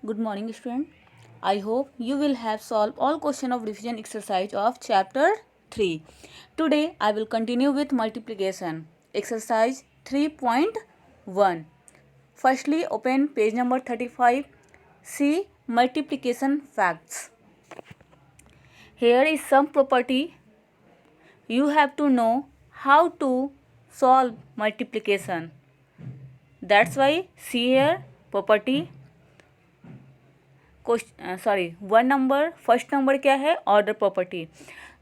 Good morning, student. I hope you will have solved all question of revision exercise of chapter 3. Today I will continue with multiplication. Exercise 3.1. Firstly, open page number 35. See multiplication facts. Here is some property. You have to know how to solve multiplication. That's why see here property. One number first number क्या है? Order property.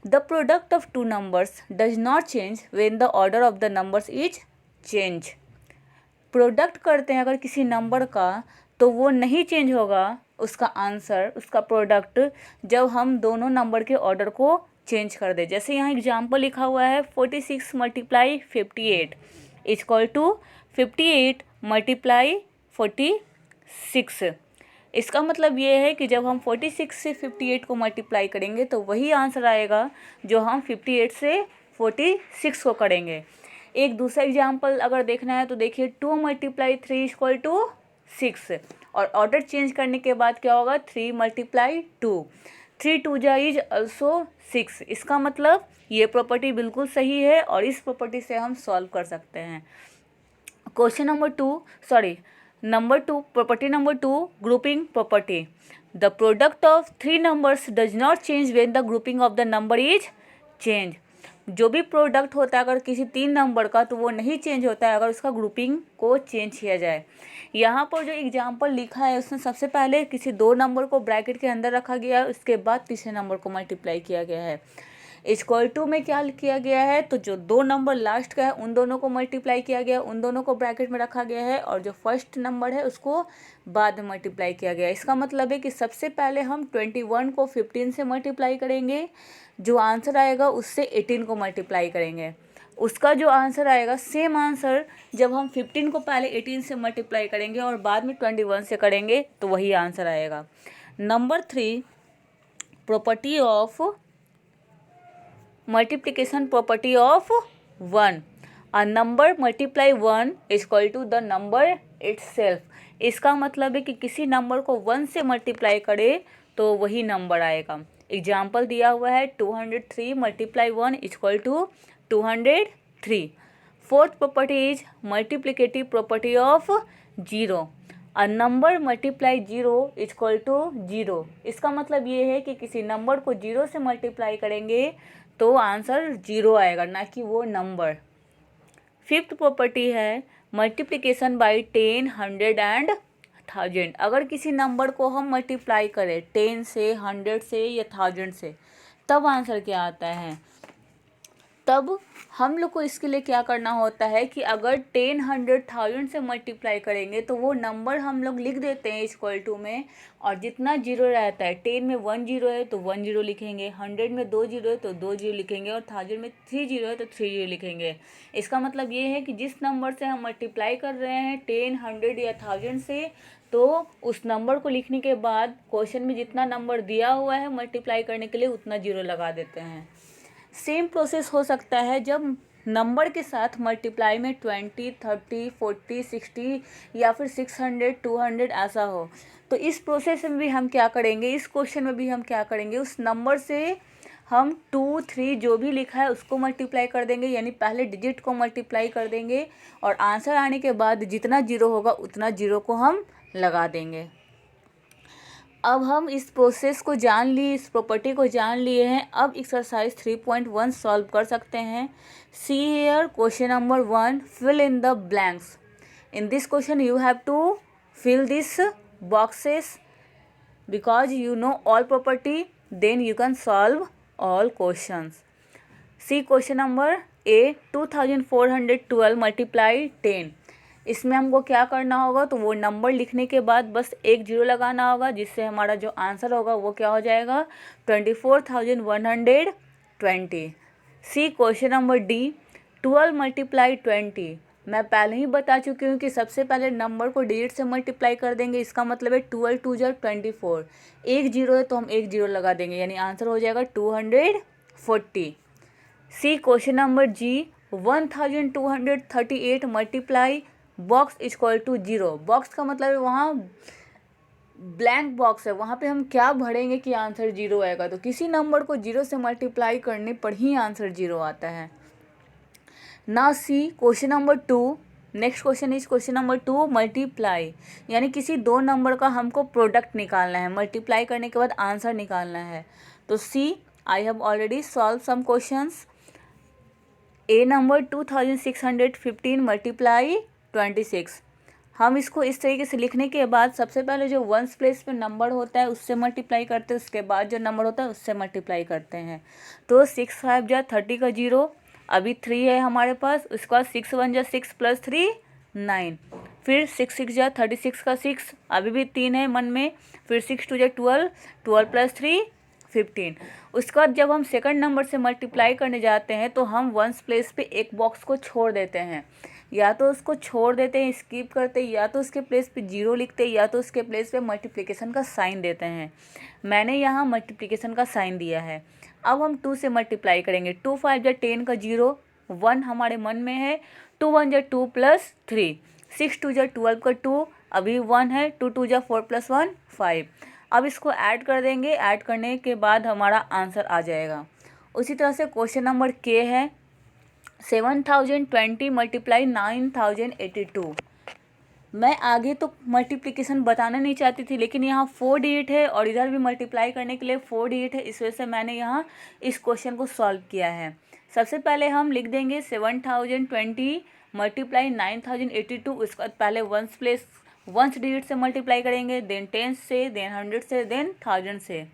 The product of two numbers does not change when the order of the numbers is change. Product करते हैं अगर किसी number का तो वो नहीं चेंज होगा उसका आंसर, उसका प्रोडक्ट, जब हम दोनों नंबर के ऑर्डर को चेंज कर दे. जैसे यहाँ एग्जाम्पल लिखा हुआ है 46 multiply 58 is equal to 58 multiply 46. इसका मतलब ये है कि जब हम 46 से 58 को मल्टीप्लाई करेंगे तो वही आंसर आएगा जो हम 58 से 46 को करेंगे. एक दूसरा एग्जाम्पल अगर देखना है तो देखिए 2 मल्टीप्लाई 3 इक्वल टू 6 और ऑर्डर चेंज करने के बाद क्या होगा 3 मल्टीप्लाई 2, 3 2 जा इज ऑल्सो 6. इसका मतलब ये प्रॉपर्टी बिल्कुल सही है और इस प्रॉपर्टी से हम सॉल्व कर सकते हैं. Question number 2 property number 2 grouping property. The product of three numbers does not change when the grouping of the number is change. जो भी प्रोडक्ट होता है अगर किसी 3 नंबर का तो वो नहीं चेंज होता है अगर उसका ग्रुपिंग को चेंज किया जाए. यहाँ पर जो एग्जाम्पल लिखा है उसमें सबसे पहले किसी 2 नंबर को ब्रैकेट के अंदर रखा गया है, उसके बाद तीसरे नंबर को मल्टीप्लाई किया गया है. इक्वल टू में क्या किया गया है तो जो 2 नंबर लास्ट का है उन दोनों को मल्टीप्लाई किया गया, उन दोनों को ब्रैकेट में रखा गया है और जो फर्स्ट नंबर है उसको बाद में मल्टीप्लाई किया गया है. इसका मतलब है कि सबसे पहले हम 21 को 15 से मल्टीप्लाई करेंगे, जो आंसर आएगा उससे 18 को मल्टीप्लाई करेंगे. उसका जो आंसर आएगा सेम आंसर जब हम 15 को पहले 18 से मल्टीप्लाई करेंगे और बाद में 21 से करेंगे तो वही आंसर आएगा. Number 3 property of multiplication property of 1. A number multiply 1 is equal to the number itself. इसका मतलब है कि किसी नंबर को 1 से मल्टीप्लाई करे तो वही नंबर आएगा. एग्जाम्पल दिया हुआ है 203 multiply 1 is equal to 203. Fourth property is multiplicative property of 0. A number multiply 0 is equal to 0. इसका मतलब ये है कि किसी नंबर को 0 से मल्टीप्लाई करेंगे तो आंसर 0 आएगा, ना कि वो नंबर. फिफ्थ प्रॉपर्टी है मल्टीप्लिकेशन बाय 10, 100 एंड 1000. अगर किसी नंबर को हम मल्टीप्लाई करें 10 से, 100 से या 1000 से तब आंसर क्या आता है. तब हम लोग को इसके लिए क्या करना होता है कि अगर 10, 100, 1000 से मल्टीप्लाई करेंगे तो वो नंबर हम लोग लिख देते हैं इक्वल टू में और जितना जीरो रहता है 10 में 1 जीरो है तो 1 जीरो लिखेंगे, 100 में 2 जीरो है तो 2 जीरो लिखेंगे और 1000 में 3 जीरो है तो 3 जीरो लिखेंगे. इसका मतलब ये है कि जिस नंबर से हम मल्टीप्लाई कर रहे हैं 10, 100 या 1000 से तो उस नंबर को लिखने के बाद क्वेश्चन में जितना नंबर दिया हुआ है मल्टीप्लाई करने के लिए उतना जीरो लगा देते हैं. सेम प्रोसेस हो सकता है जब नंबर के साथ मल्टीप्लाई में 20, 30, 40, 60 या फिर 600, 200 ऐसा हो. तो इस प्रोसेस में भी हम क्या करेंगे, इस क्वेश्चन में भी हम क्या करेंगे, उस नंबर से हम 2, 3 जो भी लिखा है उसको मल्टीप्लाई कर देंगे, यानी पहले डिजिट को मल्टीप्लाई कर देंगे और आंसर आने के बाद जितना जीरो होगा उतना जीरो को हम लगा देंगे. अब हम इस प्रोसेस को जान लिए, इस प्रॉपर्टी को जान लिए हैं. अब एक्सरसाइज 3.1 सॉल्व कर सकते हैं. See here question number 1, fill in the blanks. In this question you have to fill this boxes because you know all property, then you can solve all questions. See question number A, 2412 multiply 10. इसमें हमको क्या करना होगा तो वो number लिखने के बाद बस एक जीरो लगाना होगा जिससे हमारा जो आंसर होगा वो क्या हो जाएगा 24,120. सी क्वेश्चन नंबर डी, 12 मल्टीप्लाई 20. मैं पहले ही बता चुकी हूँ कि सबसे पहले नंबर को डिजिट से मल्टीप्लाई कर देंगे. इसका मतलब है 12 2 जा 24. एक जीरो है तो हम एक जीरो लगा देंगे, यानी आंसर हो जाएगा 240. सी क्वेश्चन नंबर जी, 1238 multiply box equal to 0. Box का मतलब है वहाँ ब्लैंक बॉक्स है, वहाँ पे हम क्या भरेंगे कि आंसर 0 आएगा। तो किसी नंबर को 0 से मल्टीप्लाई करने पर ही आंसर 0 आता है। ना see question number 2, next question is question number 2 multiply, यानी किसी दो नंबर का हमको प्रोडक्ट निकालना है, मल्टीप्लाई करने के बाद आंसर निकालना है। तो see, I have already solve some questions. A number 2615 multiply 26। हम इसको इस तरीके से लिखने के बाद सबसे पहले जो वंस प्लेस पे नंबर होता है उससे मल्टीप्लाई करते हैं, उसके बाद जो नंबर होता है उससे मल्टीप्लाई करते हैं। तो 6 5 जा 30 का 0, अभी 3 है हमारे पास, उसके बाद 6 1 जा 6 प्लस 3 9, फिर 6 6 जा 36 का 6, अभी भी 3 है मन में, फिर 6 2 जा 12, 12 प्लस 3 15। उसके बाद जब हम सेकंड नंबर से मल्टीप्लाई करने जाते हैं तो हम वंस प्लेस पे एक बॉक्स को छोड़ देते हैं, या तो उसको छोड़ देते हैं, स्किप करते हैं, या तो उसके प्लेस पे 0 लिखते हैं, या तो उसके प्लेस पे मल्टीप्लिकेशन का साइन देते हैं। मैंने यहाँ मल्टीप्लिकेशन का साइन दिया है। अब हम 2 से मल्टीप्लाई करेंगे। 2 5 जा 10 का 0, 1 हमारे मन में है, 2 1 जा 2 प्लस 3, 6 2 जा 12 का 2, अभी 1 है, 2 2 जा 4 प्लस 1 5। अब इसको ऐड कर देंगे, ऐड करने के बाद हमारा आंसर आ जाएगा। उसी तरह से क्वेश्चन नंबर के है 7020 मल्टीप्लाई 9082। मैं आगे तो मल्टीप्लिकेशन बताना नहीं चाहती थी, लेकिन यहाँ 4 डिजिट है और इधर भी मल्टीप्लाई करने के लिए 4 डिजिट है, इस वजह से मैंने यहाँ इस क्वेश्चन को सॉल्व किया है। सबसे पहले हम लिख देंगे 7020 मल्टीप्लाई 9082। उसके बाद पहले वंस डिजिट से मल्टीप्लाई करेंगे, देन 10 से, देन 100 से, देन 1000 से।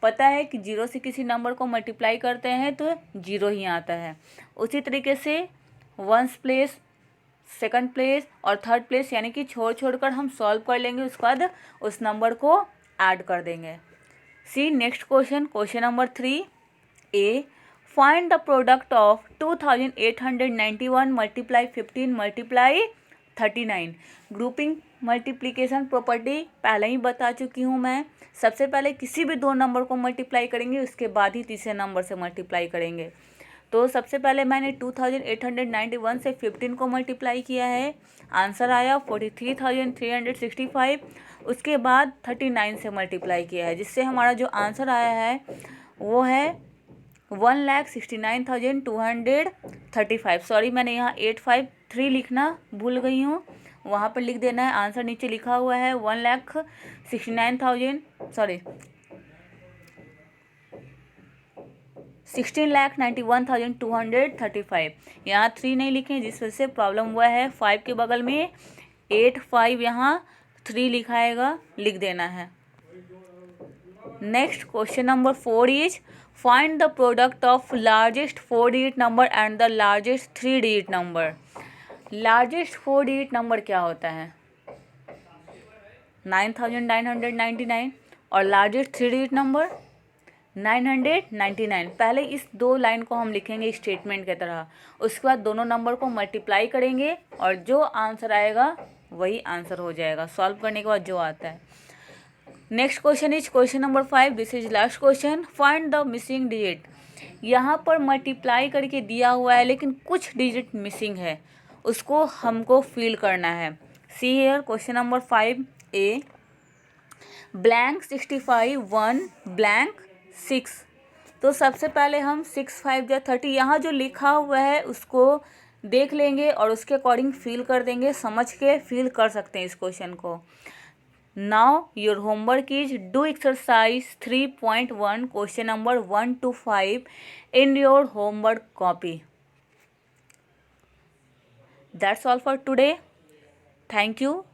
पता है कि 0 से किसी नंबर को मल्टीप्लाई करते हैं तो 0 ही आता है। उसी तरीके से वंस प्लेस, सेकंड प्लेस और थर्ड प्लेस, यानी कि छोड़ कर हम सॉल्व कर लेंगे, उसके बाद उस नंबर को ऐड कर देंगे। See next question, question number 3 A, find the product of 2891 multiply 15 multiply 39। Grouping multiplication property पहले ही बता चुकी हूँ मैं। सबसे पहले किसी भी दो नंबर को मल्टीप्लाई करेंगे, उसके बाद ही तीसरे नंबर से मल्टीप्लाई करेंगे। तो सबसे पहले मैंने 2891 से 15 को मल्टीप्लाई किया है, आंसर आया 43,365। उसके बाद 39 से मल्टीप्लाई किया है, जिससे हमारा जो आंसर आया है वो है 1,69,235। सॉरी, मैंने यहाँ 853 लिखना भूल गई हूँ, वहाँ पर लिख देना है। आंसर नीचे लिखा हुआ है 16,91,235। यहाँ 3 नहीं लिखे, जिस वजह से प्रॉब्लम हुआ है। 5 के बगल में 85 यहाँ 3 लिखाएगा, लिख देना है। Next question number 4 is find the product of largest 4 digit number and the largest 3 digit number. Largest 4 digit number क्या होता है? 9999। और लार्जेस्ट 3 डिजिट नंबर 999। पहले इस दो लाइन को हम लिखेंगे स्टेटमेंट की तरह, उसके बाद दोनों नंबर को मल्टीप्लाई करेंगे और जो आंसर आएगा वही आंसर हो जाएगा, सॉल्व करने के बाद जो आता है। Next question is question number 5, this is last question, find the missing digit. यहाँ पर मल्टीप्लाई करके दिया हुआ है लेकिन कुछ डिजिट मिसिंग है, उसको हमको फिल करना है। सी here question number 5 A, blank 65 1 blank 6। तो सबसे पहले हम 6 5 जा 30, यहाँ जो लिखा हुआ है उसको देख लेंगे और उसके अकॉर्डिंग फिल कर देंगे, समझ के फिल कर सकते हैं इस क्वेश्चन को। Now your homework is do exercise 3.1 question number 1 to 5 in your homework copy. That's all for today. Thank you.